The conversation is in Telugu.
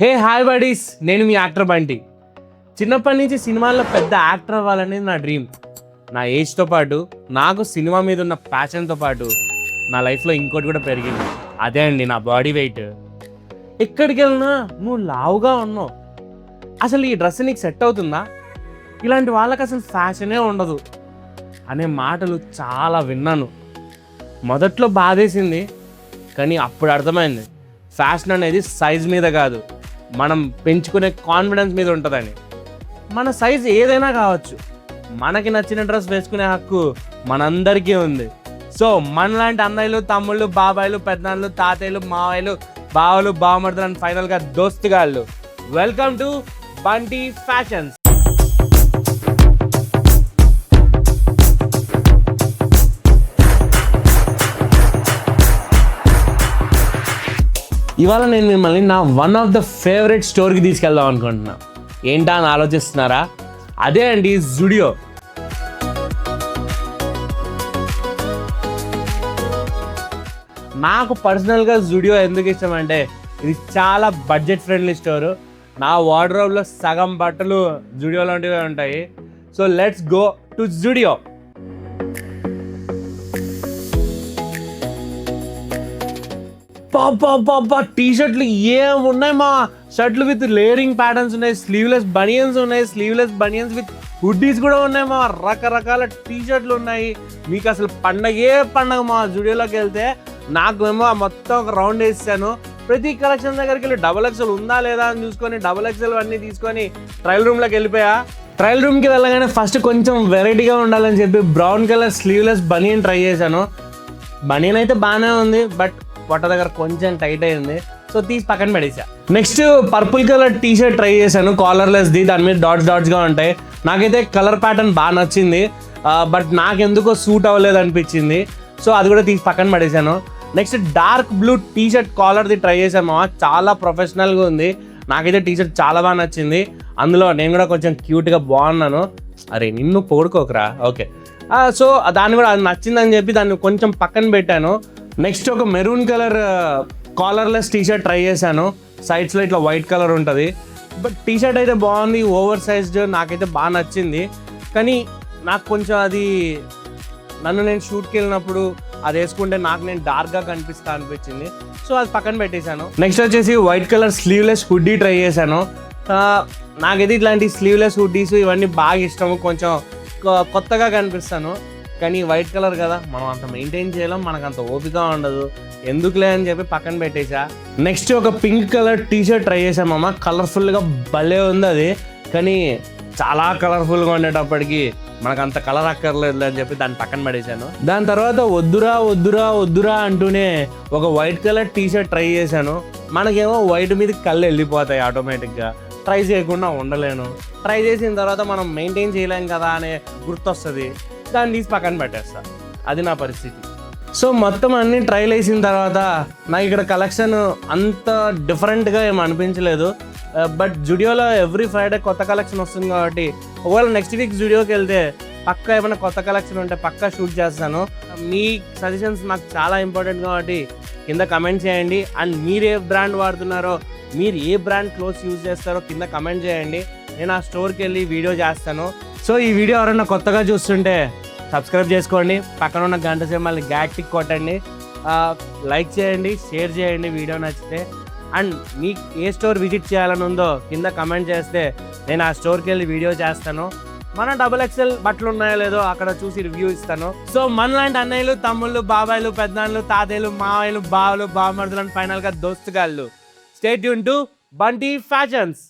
హే హాయ్ బడీస్, నేను మీ యాక్టర్ బంటి. చిన్నప్పటి నుంచి సినిమాల్లో పెద్ద యాక్టర్ అవ్వాలనేది నా డ్రీమ్. నా ఏజ్తో పాటు నాకు సినిమా మీద ఉన్న ప్యాషన్తో పాటు నా లైఫ్లో ఇంకోటి కూడా పెరిగింది. అదే అండి నా బాడీ వెయిట్. ఎక్కడికి వెళ్ళినా నువ్వు లావుగా ఉన్నావు, అసలు ఈ డ్రెస్ నీకు సెట్ అవుతుందా, ఇలాంటి వాళ్ళకి అసలు ఫ్యాషనే ఉండదు అనే మాటలు చాలా విన్నాను. మొదట్లో బాధేసింది, కానీ అప్పుడు అర్థమైంది ఫ్యాషన్ అనేది సైజ్ మీద కాదు, మనం పెంచుకునే కాన్ఫిడెన్స్ మీద ఉంటుందని. మన సైజ్ ఏదైనా కావచ్చు, మనకి నచ్చిన డ్రెస్ వేసుకునే హక్కు మనందరికీ ఉంది. సో మనలాంటి అన్నయ్యలు, తమ్ముళ్ళు, బాబాయిలు, పెద్దనాన్నలు, తాతయ్యలు, మావయ్యలు, బావలు, బావమర్దులు అండ్ ఫైనల్గా దోస్తుగాళ్ళు, వెల్కమ్ టు బంటి ఫ్యాషన్స్. ఇవాళ నేను మిమ్మల్ని నా వన్ ఆఫ్ ద ఫేవరెట్ స్టోర్కి తీసుకెళ్దాం అనుకుంటున్నా. ఏంటా అని ఆలోచిస్తున్నారా? అదే అండి జుడియో. నాకు పర్సనల్గా జుడియో ఎందుకు ఇష్టం అంటే, ఇది చాలా బడ్జెట్ ఫ్రెండ్లీ స్టోరు. నా వార్డ్రోబ్లో సగం బట్టలు జుడియో లాంటివే ఉంటాయి. So let's go to Zudio. T షర్ట్లు ఏమున్నాయి మా, షర్ట్లు విత్ లేయరింగ్ ప్యాటర్న్స్ ఉన్నాయి, స్లీవ్లెస్ బనియన్స్ ఉన్నాయి, స్లీవ్లెస్ బనియన్స్ విత్ హుడ్డీస్ కూడా ఉన్నాయి మా, రకరకాల టీ షర్ట్లు ఉన్నాయి. మీకు అసలు పండగ మా జుడియోలోకి వెళ్తే. నాకేమో మొత్తం ఒక రౌండ్ వేసాను, ప్రతి కలెక్షన్ దగ్గరికి వెళ్ళి XXL ఉందా లేదా అని చూసుకొని XXL అన్నీ తీసుకొని ట్రయల్ రూమ్లోకి వెళ్ళిపోయా. ట్రయల్ రూమ్కి వెళ్ళగానే ఫస్ట్ కొంచెం వెరైటీగా ఉండాలని చెప్పి బ్రౌన్ కలర్ స్లీవ్లెస్ బనియన్ ట్రై చేశాను. బనియన్ అయితే బాగానే ఉంది, బట్ పొట్ట దగ్గర కొంచెం టైట్ అయింది, సో తీసి పక్కన పడేసా. Next purple colour T shirt try చేశాను, కాలర్లెస్ది, దాని మీద డాట్స్గా ఉంటాయి. నాకైతే కలర్ ప్యాటర్న్ బాగా నచ్చింది, బట్ నాకెందుకో సూట్ అవ్వలేదు అనిపించింది, సో అది కూడా తీసి పక్కన పడేశాను. Next dark blue T shirt కాలర్ది ట్రై చేశాను, చాలా ప్రొఫెషనల్గా ఉంది. నాకైతే టీ షర్ట్ చాలా బాగా నచ్చింది, అందులో నేను కూడా కొంచెం క్యూట్గా బాగున్నాను. అరే నిన్ను పొడుకోకరా, ఓకే. సో దాన్ని కూడా అది నచ్చిందని చెప్పి దాన్ని కొంచెం పక్కన పెట్టాను. నెక్స్ట్ ఒక maroon colour collarless T shirt try చేశాను, సైడ్స్లో ఇట్లా వైట్ కలర్ ఉంటుంది. బట్ టీ షర్ట్ అయితే బాగుంది, ఓవర్ సైజ్డ్, నాకైతే బాగా నచ్చింది. కానీ నాకు కొంచెం అది నేను షూట్కి వెళ్ళినప్పుడు అది వేసుకుంటే నేను డార్క్గా కనిపిస్తా అనిపించింది, సో అది పక్కన పెట్టేశాను. నెక్స్ట్ వచ్చేసి white colour sleeveless hoodie try చేశాను. నాకైతే ఇట్లాంటి స్లీవ్లెస్ హుడ్డీస్ ఇవన్నీ బాగా ఇష్టము, కొంచెం కొత్తగా కనిపిస్తాను. కానీ వైట్ కలర్ కదా, మనం అంత మెయింటైన్ చేయలేం, మనకు అంత ఓపిక ఉండదు, ఎందుకులే అని చెప్పి పక్కన పెట్టేసా. నెక్స్ట్ ఒక pink colour T shirt try చేసామమ్మ, కలర్ఫుల్గా భలే ఉంది అది, కానీ చాలా కలర్ఫుల్గా ఉండేటప్పటికి మనకు అంత కలర్ అక్కర్లేదు అని చెప్పి దాన్ని పక్కన పడేశాను. దాని తర్వాత వద్దురా అంటూనే ఒక white colour T shirt try చేశాను. మనకేమో వైట్ మీద కళ్ళు వెళ్ళిపోతాయి ఆటోమేటిక్గా, ట్రై చేయకుండా ఉండలేను. ట్రై చేసిన తర్వాత మనం మెయింటైన్ చేయలేం కదా అనే గుర్తొస్తుంది, దాన్ని తీసి పక్కన పెట్టేస్తా. అది నా పరిస్థితి. సో మొత్తం అన్ని ట్రైల్ వేసిన తర్వాత నాకు ఇక్కడ కలెక్షన్ అంత డిఫరెంట్గా ఏమి అనిపించలేదు. బట్ జుడియోలో ఎవ్రీ ఫ్రైడే కొత్త కలెక్షన్ వస్తుంది కాబట్టి ఒకవేళ నెక్స్ట్ వీక్ జుడియోకి వెళ్తే పక్కా ఏమైనా కొత్త కలెక్షన్ ఉంటే పక్కా షూట్ చేస్తాను. మీ సజెషన్స్ నాకు చాలా ఇంపార్టెంట్ కాబట్టి కింద కమెంట్ చేయండి. అండ్ మీరు ఏ బ్రాండ్ వాడుతున్నారో, మీరు ఏ బ్రాండ్ క్లోత్స్ యూజ్ చేస్తారో కింద కమెంట్ చేయండి. నేను ఆ స్టోర్కి వెళ్ళి వీడియో చేస్తాను. సో ఈ వీడియో ఎవరైనా కొత్తగా చూస్తుంటే సబ్స్క్రైబ్ చేసుకోండి, పక్కన ఉన్న గంట సింబల్ని గట్టిగా కొట్టండి, లైక్ చేయండి, షేర్ చేయండి వీడియో నచ్చితే. అండ్ మీకు ఏ స్టోర్ విజిట్ చేయాలని ఉందో కింద కమెంట్ చేస్తే నేను ఆ స్టోర్కి వెళ్ళి వీడియో చేస్తాను. మన XXL బట్టలు ఉన్నాయో లేదో అక్కడ చూసి రివ్యూ ఇస్తాను. సో మనలాంటి అన్నయ్యలు, తమ్ముళ్ళు, బాబాయిలు, పెద్దనాన్నలు, తాతయ్యలు, మావయ్యలు, బావలు, బావమర్దులు అండ్ ఫైనల్గా దోస్తుగాళ్ళు, stay tune to Bunty fashions.